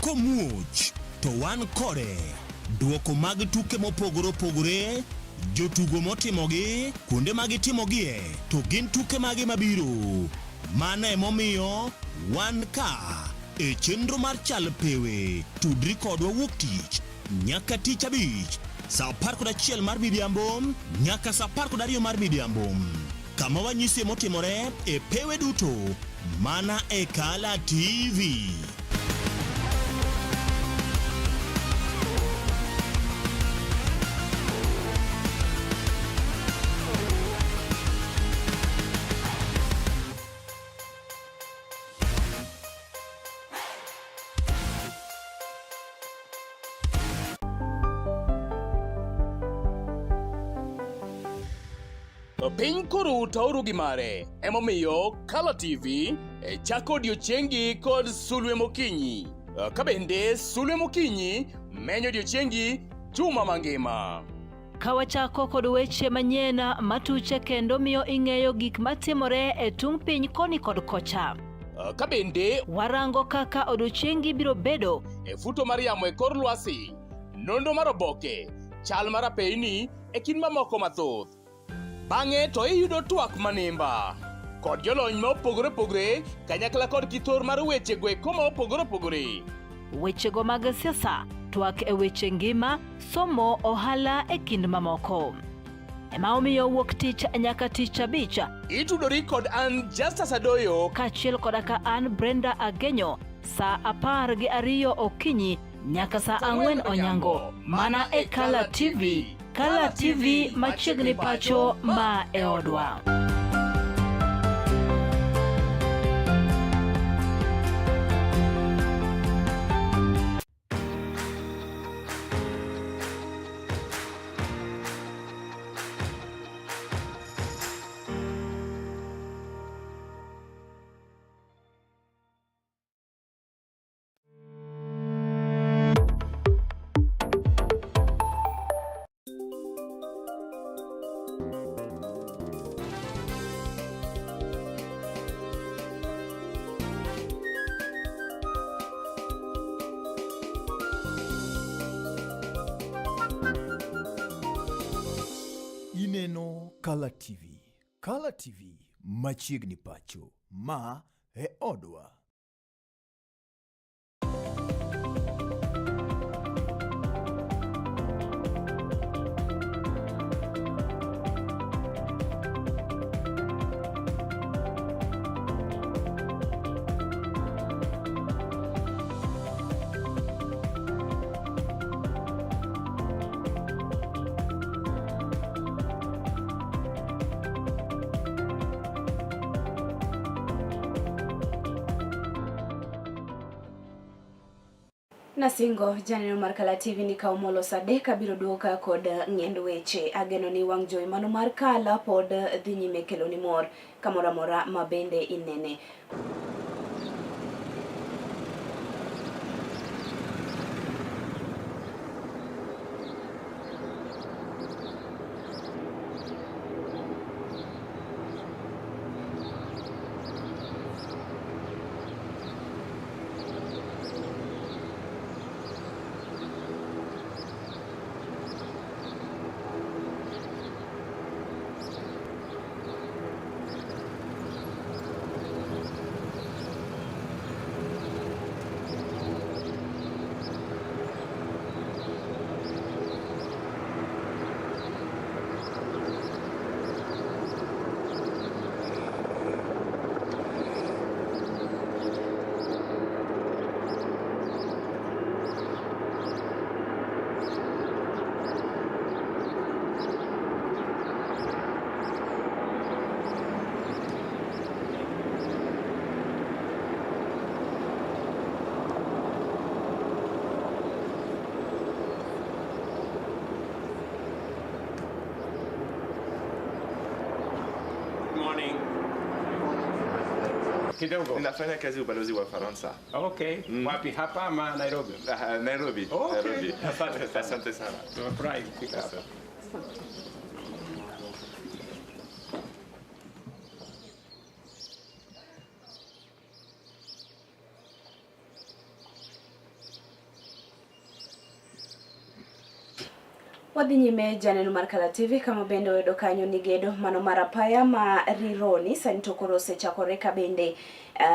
komuoch to wan kode. Duoko mag tuke mopogore opogore, jotugo motimogi, kuonde magitimogie, to gin tuke magi mabiro. Mano emomiyo wan ka e chenro mar chal pewe. Tudri kodwa wuok tich nyaka tich abich saa 11 mar midhiambo nyaka saa 12 mar midhiambo. Kama wanyisi motimore e pewe duto mana e Kala TV. Piny koro tauru gi mare, emomiyo Kala TV chako odiochiengi kod sulwe mokinyi. Ka bende sulwe mokinyi menyo odiochiengi juma mangima. Ka wachako kod weche manyien matuche kendo miyo ing'eyo gik matimore e tung piny koni kod kocha. Ka bende warango kaka odiochiengi biro bedo e futo mar yamo e kor lwasi, nonro mar oboke, chal mar apeyni e kind mamoko mathoth. Bang'e to iyudo twak manimba kod jolony ma opogore opogore kanyakla kod kithor mar weche gweko ma opogore opogore. Wechego mag siasa, twak e weche ngima, somo, ohala e kind mamoko. Ema omiyo wuok tich nyaka tich abich itudori kod an Justus Adoyo kaachiel koda ka an Brenda Agenyo saa 12 okinyi nyaka saa 4 onyango mana e Kala TV. Kala TV machiegni pacho ma e odwa. Ineno Kala TV. Kala TV machiegni pacho ma e odwa. Nasingo janeno mar Kala TV ni ka omolo sadeka biro duoka kod ng'end weche. Ageno ni wang' jowi mano mar Kala pod dhi nyime kelo ni mor kamora mora mabende inene. Kidogo. Ninafanya kazi ubalozi wa Faransa. Okay. Wapi, hapa ama Nairobi? Nairobi. Okay. Nairobi. Asante sana. Tumefurahi kufika hapa. Wadhi nyime janeno mar Kala TV kama bende wedo kanyo nigedo mano marapaya ma rironi santo korose chakore ka bende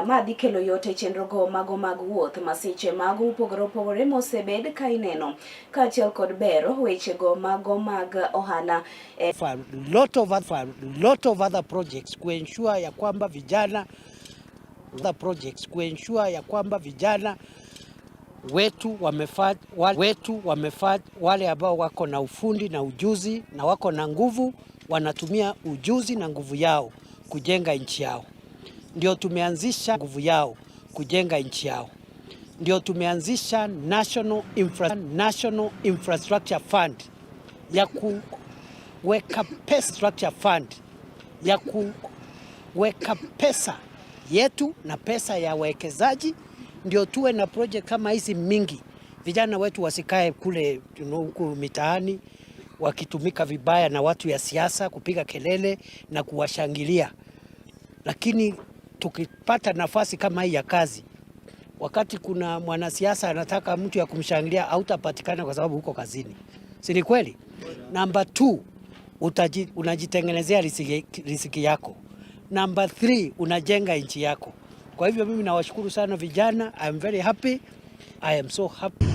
ma dhi kelo yote chenro go mago mag wuoth masiche mago upogore mosebed ka ineno ka achiel kod bero weche go mago mag ohala for lot of other projects kuensure ya kwamba vijana wetu wamefanya wale ambao wako na ufundi na ujuzi na wako na nguvu, wanatumia ujuzi na nguvu yao kujenga nchi yao. Ndio tumeanzisha nguvu yao kujenga nchi yao. Ndio tumeanzisha National Infrastructure Fund ya kuweka structure fund ya kuweka pesa yetu na pesa ya wawekezaji, ndio tuwe na project kama hizi mingi. Vijana wetu wasikae kule huku mitaani wakitumika vibaya na watu ya siasa kupiga kelele na kuwashangilia. Lakini tukipata nafasi kama hii ya kazi, wakati kuna mwanasiasa anataka mtu ya kumshangilia, hautapatikana kwa sababu huko kazini. Si ni kweli? Number 2, unajitengenezea riziki yako. Number 3, unajenga nchi yako. Kwa hivyo mimi nawashukuru sana vijana. I am very happy. I am so happy.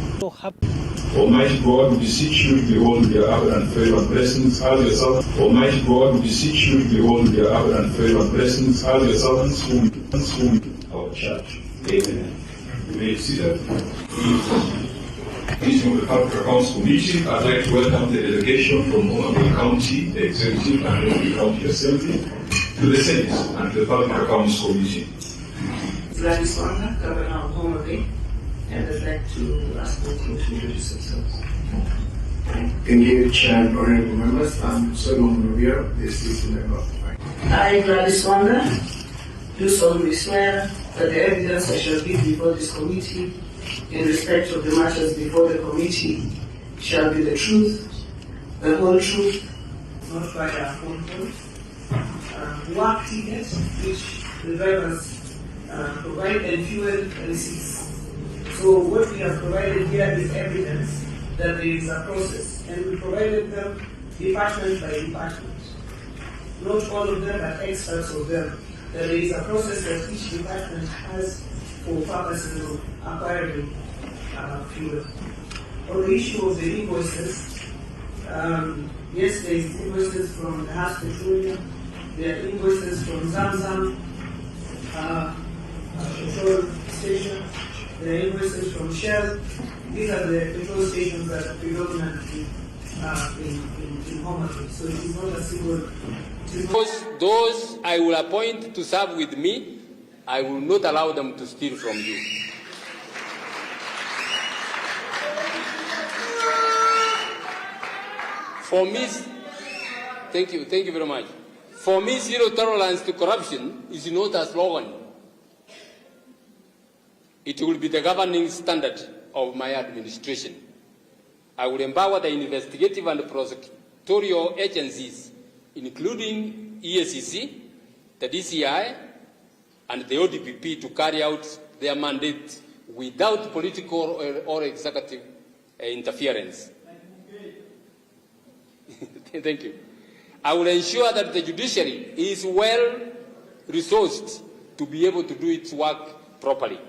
Almighty God, we beseech you, behold your abundant favor and blessings, all your servants. Almighty God, we beseech you, behold your abundant favor and blessings, all your servants whom our church. Amen. You may be seated. Meeting of the Public Accounts Committee, I'd like to welcome the delegation from Homa Bay County, the Executive and Homa Bay County Assembly, to the Senate and to the Public Accounts Committee. Gladys Wanga, Governor of Homa Bay, and I'd like to ask them to introduce themselves. Thank you, Chair and honorable members. I'm Solomon Rivera, the assistant member of the party. I, Gladys Wanga, do solemnly swear that the evidence I shall give before this committee in respect of the matters before the committee shall be the truth, the whole truth, not by our phone calls. Work tickets, which the drivers provide, and fuel receipts. So what we have provided here is evidence that there is a process, and we provided them department by department. Not all of them are experts of them. There is a process that each department has for purposes of acquiring fuel. On the issue of the invoices, yes, there is invoices from the Haas Petroleum, there are invoices from Zamzam petrol station, there are invoices from Shell. These are the petrol stations that are predominantly in Homa Bay. So it is not a single. Those I will appoint to serve with me, I will not allow them to steal from you. For me, thank you very much. For me, zero tolerance to corruption is not a slogan. It will be the governing standard of my administration. I will empower the investigative and prosecutorial agencies, including EACC, the DCI, and the ODPP, to carry out their mandate without political or executive interference. Thank you. I will ensure that the judiciary is well resourced to be able to do its work properly.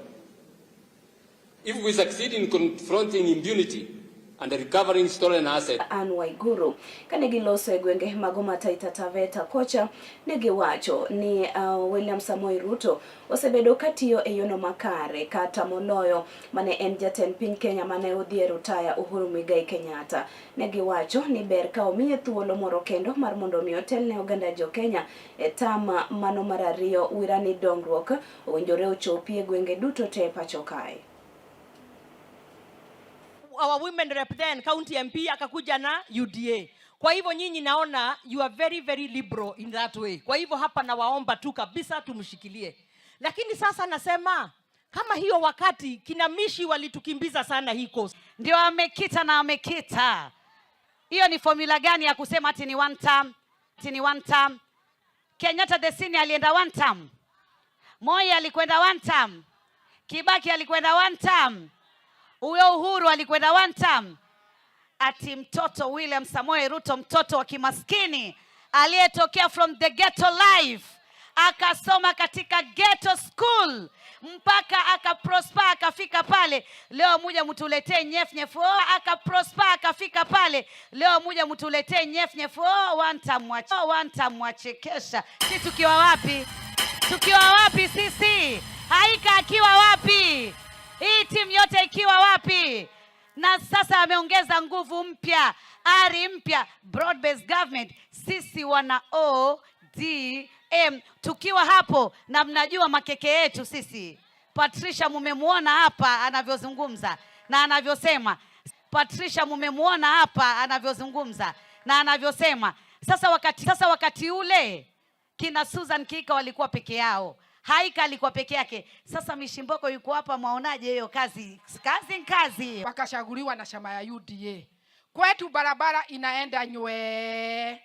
If we succeed in confronting impunity and recovering stolen assets. Anne Waiguru kanegi loso e gwenge mago ma Taita Taveta kocha negi wacho ni William Samoei Ruto osebedo katiyo e yono makare kata moloyo mane en jatend piny Kenya mane odhi e rutaya Uhuru Muigai Kenyatta. Negi wacho ni ber ka omiye thuolo moro kendo mar mondo mi otelne oganda jo Kenya e tama mano mar ariyo wirani dongruok owinjore ochopi e gwenge duto te pacho kae. Our women rep then county MP akakuja na UDA. Kwa hivyo nyinyi naona you are very very liberal in that way. Kwa hivyo hapa na waomba tu kabisa tumshikilie. Lakini sasa nasema kama hiyo wakati kina Mishi walitukimbiza sana hii coast. Ndio amekita na amekita. Hiyo ni formula gani ya kusema ati ni one term? Ati ni one term. Kenyatta the senior alienda one term. Moi alikwenda one term. Kibaki alikwenda one term. Uyo Uhuru alikwenda one term. ati mtoto William Samoei Ruto, mtoto wa kimaskini aliyetokea from the ghetto life, akasoma katika ghetto school mpaka akaprosper akafika pale. Leo muja mtuletee nyefnyefu, akaprosper akafika pale. Leo muja mtuletee nyefnyefu, wantamwachekesha. Sisi tukiwa wapi? Tukiwa wapi sisi? Haika akiwa wapi? Hii timu yote ikiwa wapi? Na sasa ameongeza nguvu mpya, ari mpya, broad based government. Sisi wana ODM tukiwa hapo, na mnajua makeke yetu sisi. Patricia mumemuona hapa anavyozungumza na anavyosema. Patricia mumemuona hapa anavyozungumza na anavyosema. Sasa wakati ule kina Susan Kika walikuwa peke yao, Haika alikuwa peke yake. Sasa Mishimboko yuko hapa, mwaonaje hiyo kazi? Kazi. Wakashaguliwa na chama ya UDA. Kwetu barabara inaenda nywe.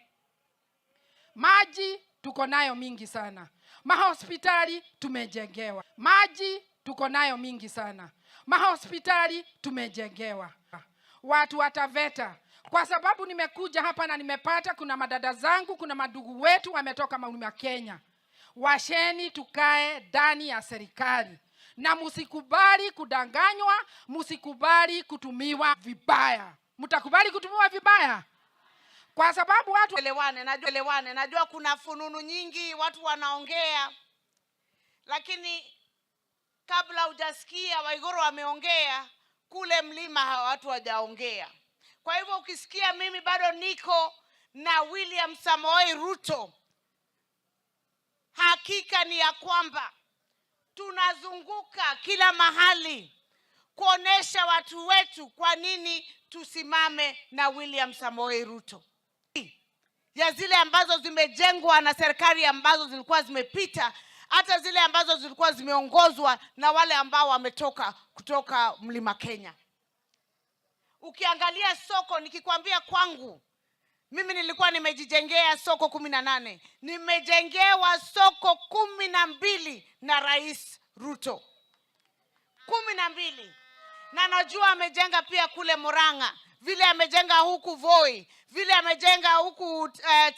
Maji tuko nayo mingi sana. Mahospitali tumejengewa. Maji tuko nayo mingi sana. Mahospitali tumejengewa. Watu wataveta. Kwa sababu nimekuja hapa na nimepata kuna madada zangu, kuna madugu wetu wametoka Mlima Kenya. Washeni tukae ndani ya serikali. Na musikubali kudanganywa, musikubali kutumiwa vibaya. Mtakubali kutumiwa vibaya? Kwa sababu watu elewane. Najua kuna fununu nyingi, watu wanaongea. Lakini kabla hujasikia Waiguru wameongea, kule mlima watu hawajaongea. Kwa hivyo ukisikia mimi bado niko na William Samoei Ruto, hakika ni ya kwamba tunazunguka kila mahali kuonesha watu wetu kwa nini tusimame na William Samoei Ruto. Ya zile ambazo zimejengwa na serikali ambazo zilikuwa zimepita, hata zile ambazo zilikuwa zimeongozwa na wale ambao wametoka kutoka Mlima Kenya. Ukiangalia soko, nikikwambia kwangu mimi nilikuwa nimejijengea soko 18. Nimejengewa soko 12 na Rais Ruto. 12. Na najua amejenga pia kule Murang'a, vile amejenga huku Voi, vile amejenga huku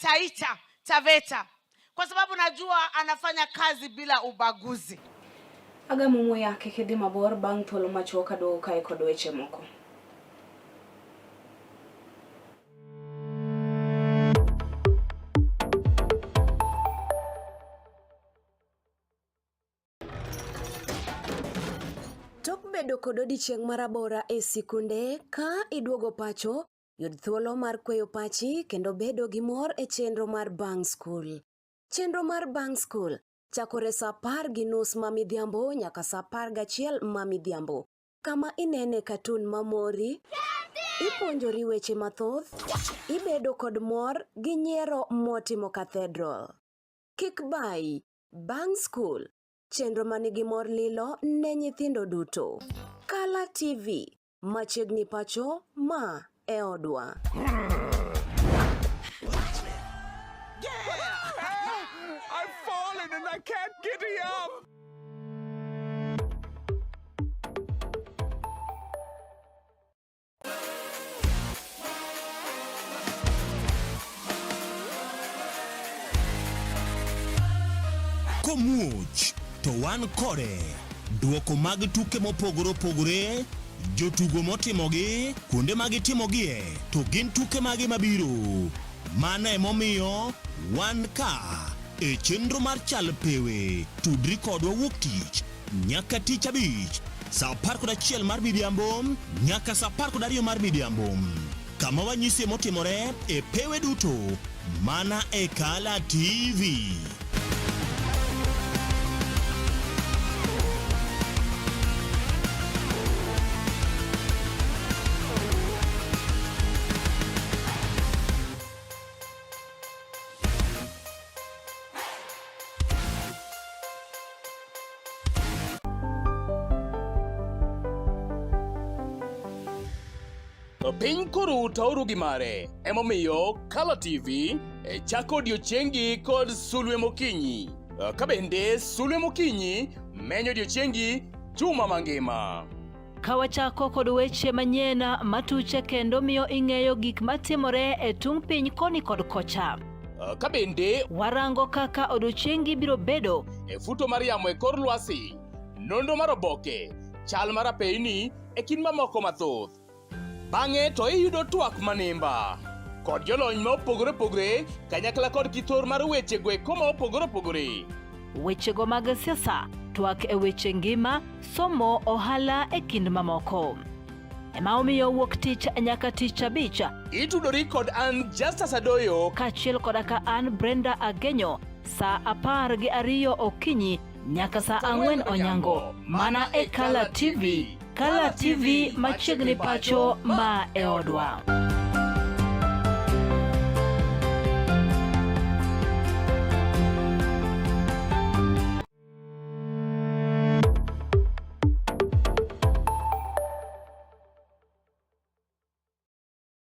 Taita Taveta. Kwa sababu najua anafanya kazi bila ubaguzi. Agamumu yake kidhi mabor bang thuolo machuoka do kai kod weche moko. Tok bedo kod odiochieng' marabora e sikunde ka iduogo pacho, yud thuolo mar kweyo pachi kendo bedo gi mor e chenro mar Bang School. Chenro mar Bang School chakore saa 10:30 mamidhiambo nyaka saa 11 mamidhiambo. Kama inene katun mamori, ipuonjori weche mathoth, ibedo kod mor gi nyiero motimo Cathedral. Kik bai, Bang School, chenro manigi mor lilo ne nyithindo duto. Kala TV, machiegni pacho ma e odwa. I've fallen and I can't get up. Komuoch to wan kode duoko mag tuke mopogore opogore, jotugo motimogi, kuonde magitimogie, to gin tuke magi mabiro. Mano emomiyo wan ka e chenro mar chal pewe. Tudri kodwa wuok tich nyaka tich abich saa 11 mar midhiambo nyaka saa 12 mar midhiambo. Kama wanyisi motimore e pewe duto mana e Kala TV. Piny koro tauru gi mare, emomiyo Kala TV chako odiochiengi kod sulwe mokinyi. Kabende sulwe mokinyi menyo odiochiengi juma mangima. Kawachako kod weche manyien matuche kendo miyo ing'eyo gik matimore e tung piny koni kod kocha. Ka bende warango kaka odiochiengi biro bedo e futo mar yamo e kor lwasi, nonro mar oboke, chal mar apeyni e kind mamoko mathoth. Bang'e to iyudo twak manimba kod jolony ma opogore opogore kanyakla kod kithor mar weche gweko ma opogore opogore. Wechego mag siasa, twak e weche ngima, somo, ohala e kind mamoko. Ema omiyo wuok tich nyaka tich abich itudori kod an Justus Adoyo kaachiel koda ka an Brenda Agenyo saa 12 okinyi nyaka saa 4 onyango mana e Kala TV. Kala TV machiegni pacho ma e odwa.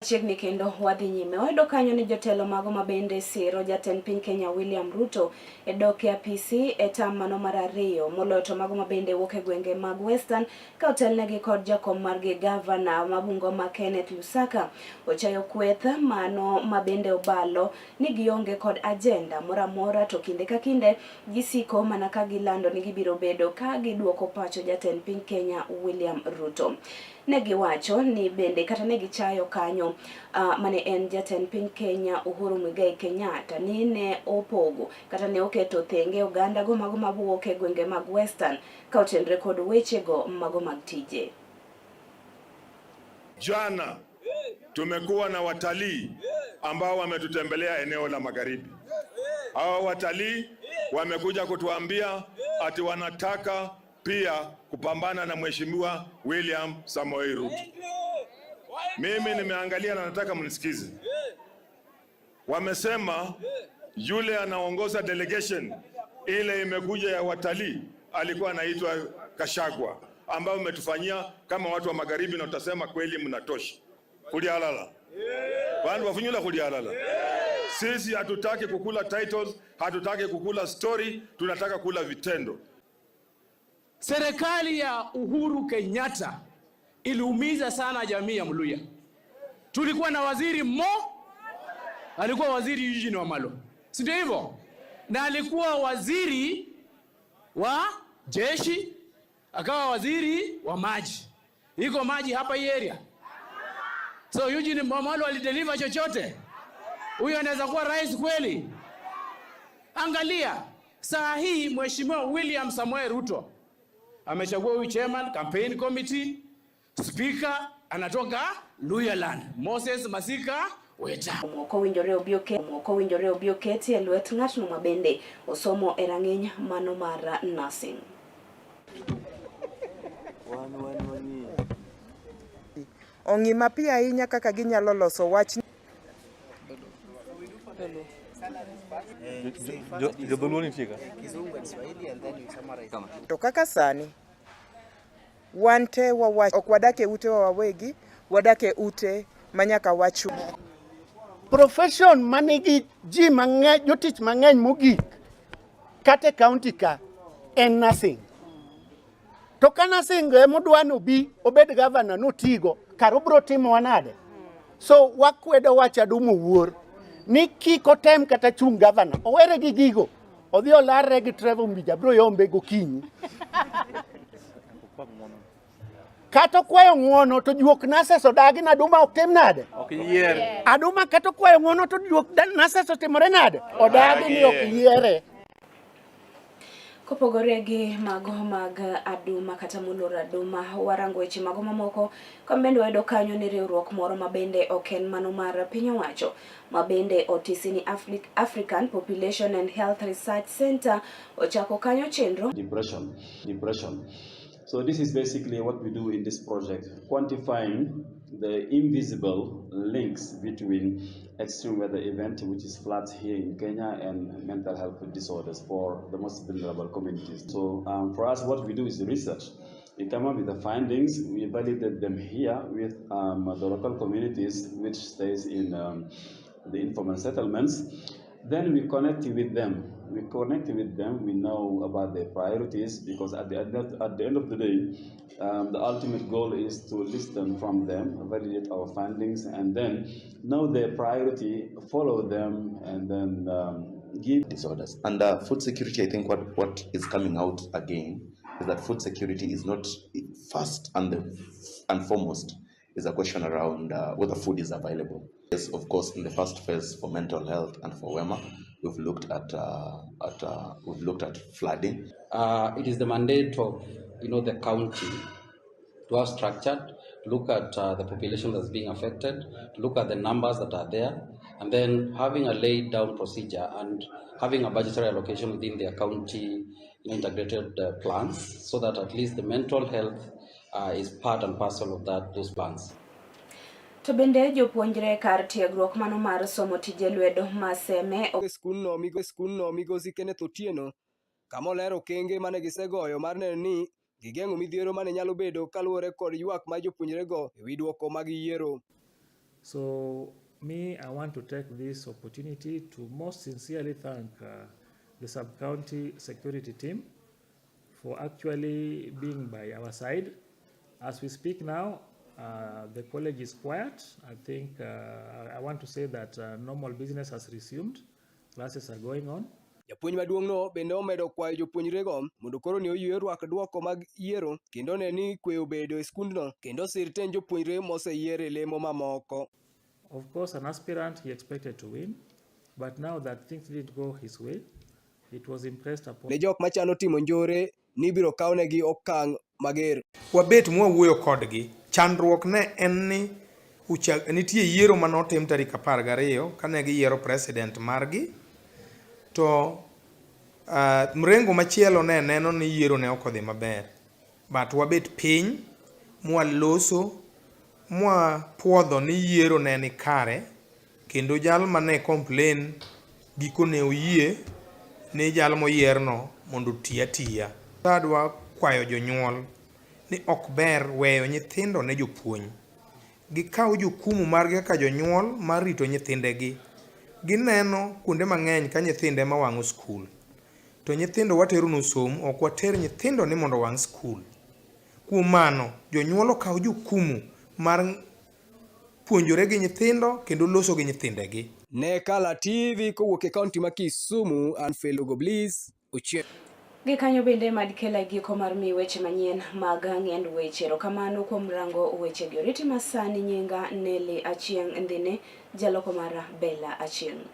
Chiegni kendo wadhi nyime. Wayudo kanyo ni jotelo mago mabende siro jatend piny Kenya William Ruto e dok e apisi e tam mano mar 2 moloyo to mago mabende wuok e gwenge mag Western ka otelnegi kod jakom margi gavana ma Bungoma Kenneth Lusaka ochayo kweth mano mabende obalo ni gionge kod agenda moramora to kinde ka kinde gisiko mana ka gilando ni gibiro bedo ka giduoko pacho jatend piny Kenya William Ruto. Negiwacho ni bende kata negichayo kanyo mane en jatend piny Kenya Uhuru Muigai Kenyatta ni ne opogo kata ne oketo thenge oganda go mago mabuok e gwenge mag Western ka otenre kod wechego mago mag tije. Jana tumekuwa na watalii ambao wametutembelea eneo la magharibi. Hao watalii wamekuja kutuambia ati wanataka pia kupambana na Mheshimiwa William Samoei Ruto. Mimi nimeangalia na nataka mnisikize. Wamesema yule anaongoza delegation ile imekuja ya watalii alikuwa anaitwa Kashagwa, ambao umetufanyia kama watu wa magharibi, na utasema kweli mnatosha. Kulialala. Wandu wafunyula kulialala. Sisi hatutaki kukula titles, hatutaki kukula story, tunataka kula vitendo. Serikali ya Uhuru Kenyatta iliumiza sana jamii ya Mluya. Tulikuwa na waziri alikuwa waziri Eugene Wamalwa. Si ndio hivyo? Na alikuwa waziri wa jeshi, akawa waziri wa maji. Iko maji hapa hii area. So Eugene Wamalwa alideliver chochote? Huyo anaweza kuwa rais kweli? Angalia, saa hii Mheshimiwa William Samoei Ruto amechagua huyu chairman campaign committee, speaker anatoka Luyaland, Moses Masika Weta. Moko winjore obioketi e lwet ng'atno mabende osomo e rang'iny mano mar nursing. Ong'ima pi ahinya kaka ginyalo loso wach. To kaka sani wante wawacho ok wadake ute wa wawegi, wadake ute manyaka wachu. Profession manigi ji mang'eny, jotich mang'eny mogik kate county ka en nursing. To ka nursing emodwa nobi obed governor notigo kar obro timo nade? So wakwedo wach Adumu Wuor ni kiko tem kata chung governor owere gi gigo odhi olarre gi Trevor Mbija bro yombe gokinyi. Kato kwayo ng'wono to juok nurses odagi na Aduma ok tim nade? Ok yiere. Aduma kato kwayo ng'wono to juok nurses otimore nade? Odagi ni ok yiere. Kopogore gi mago mag Aduma kata Mulur Aduma, warango weche mago mamoko kambende wayudo kanyo ni riwruok moro mabende ok en mano mar piny owacho mabende otisi ni African Population and Health Research Center ochako kanyo chenro depression. So this is basically what we do in this project, quantifying the invisible links between extreme weather event, which is floods here in Kenya, and mental health disorders for the most vulnerable communities. So for us, what we do is research. We come up with the findings, we validate them here with the local communities, which stays in the informal settlements. Then we connect with them We connect with them. We know about their priorities because at the end of the day, the ultimate goal is to listen from them, validate our findings, and then know their priority, follow them, and then give disorders. And food security, I think what is coming out again is that food security is not first and foremost is a question around whether food is available. Yes, of course, in the first phase for mental health and for WEMA, we've looked at flooding. It is the mandate of the county to have structured, look at the population that's being affected, to look at the numbers that are there, and then having a laid down procedure and having a budgetary allocation within their county integrated plans, so that at least the mental health is part and parcel of those plans. To bende jopuonjre kar tiegruok mano mar somo tije lwedo maseme skul no migosi Kenneth Otieno kama olero okenge mane gisegoyo mar neno ni gigeng'o midhiero mane nyalo bedo kaluwore kod ywak ma jopuonjre go ewi duoko mag yiero. So me, I want to take this opportunity to most sincerely thank the sub-county security team for actually being by our side. As we speak now, the college is quiet. I think I want to say that normal business has resumed. Classes are going on. Japuonj maduong' no bende omedo kwayo jopuonjre go mondo koro ne oyie rwak duoko mag yiero kendo ne ni kwe obedo e skundno kendo sir ten jopuonjre moseyier e lemo mamoko. Of course, an aspirant he expected to win, but now that things didn't go his way, it was impressed upon. Ne jok machano timo njore ni biro kawnegi okang' mager. Wabet mwawuoyo kodgi. Chandruok ne en ni nitie yiero manotim tarik 12 kane giyiero president margi, to mrengo machielo ne neno ni yiero ne ok odhi maber. But wabet piny mwaloso mwapuodho ni yiero ne ni kare, kendo jal mane complain gikone oyie ni jal moyierno mondo tiya. Adwa kwayo jonyuol ni ok ber weyo nyithindo ne jopuonj. Gikaw jukumu margi kaka jonyuol mar rito nyithindegi. Gineno kuonde mang'eny ka nyithinde ma wang'o skul. To nyithindo watero no som, ok water nyithindo ni mondo wang' skul. Kuom mano, jonyuol okaw jukumu mar puonjore gi nyithindo kendo loso gi nyithindegi. Ne Kala TV kowuok e kaunti ma Kisumu, an Felugo Bliss Ochieng'. Gikanyo bende madkela giko mar mi weche manyien mag ng'end weche. Erokamano kuom rango weche gi. Oriti masani nyinga Nelly Achieng' Ndine, jaloko mara Bella Achieng'.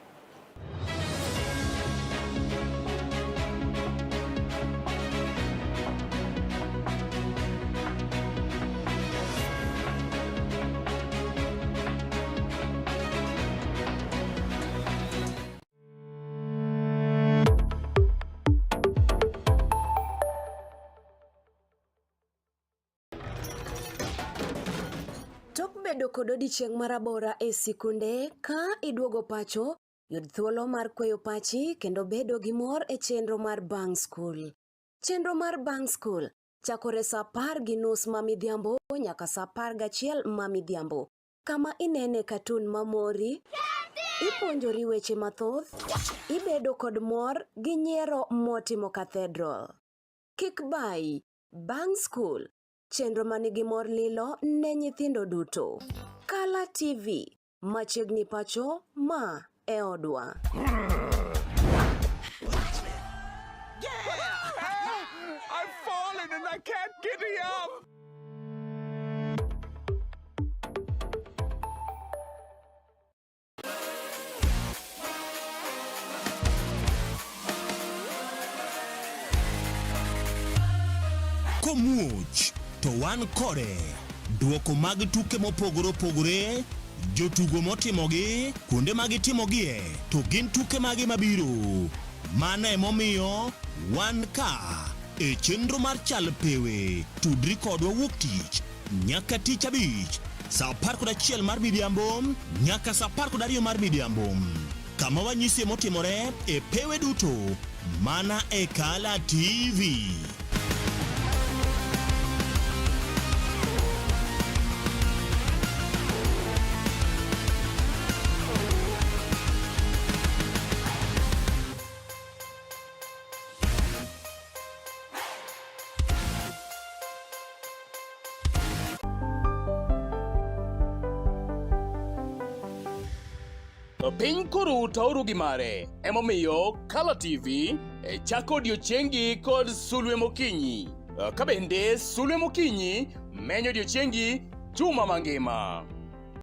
Bedo kod odiochieng' marabora e sikunde ka iduogo pacho, yud thuolo mar kweyo pachi kendo bedo gi mor e chenro mar Bang School. Chenro mar Bang School chakore saa 10:30 mamidhiambo nyaka saa 11 mamidhiambo. Kama inene katun mamori, ipuonjori weche mathoth, ibedo kod mor gi nyiero motimo Cathedral. Kik bai, Bang School, chenro manigi mor lilo ne nyithindo duto. Kala TV, machiegni pacho ma e odwa. I've fallen and I can't giddy up. Komuoch to wan kode duoko mag tuke mopogore opogore, jotugo motimogi, kuonde mag timogie, to gin tuke magi mabiro. Mano emomiyo wan ka e chenro mar chal pewe. Tudri kodwa wuok tich nyaka tich abich saa 11 mar midhiambo nyaka saa 12 mar midhiambo. Kama wanyisi motimore e pewe duto mana e Kala TV. Piny koro tauru gi mare, emomiyo Color TV chako odiochiengi kod sulwe mokinyi. Kabende sulwe mokinyi menyo odiochiengi juma mangima.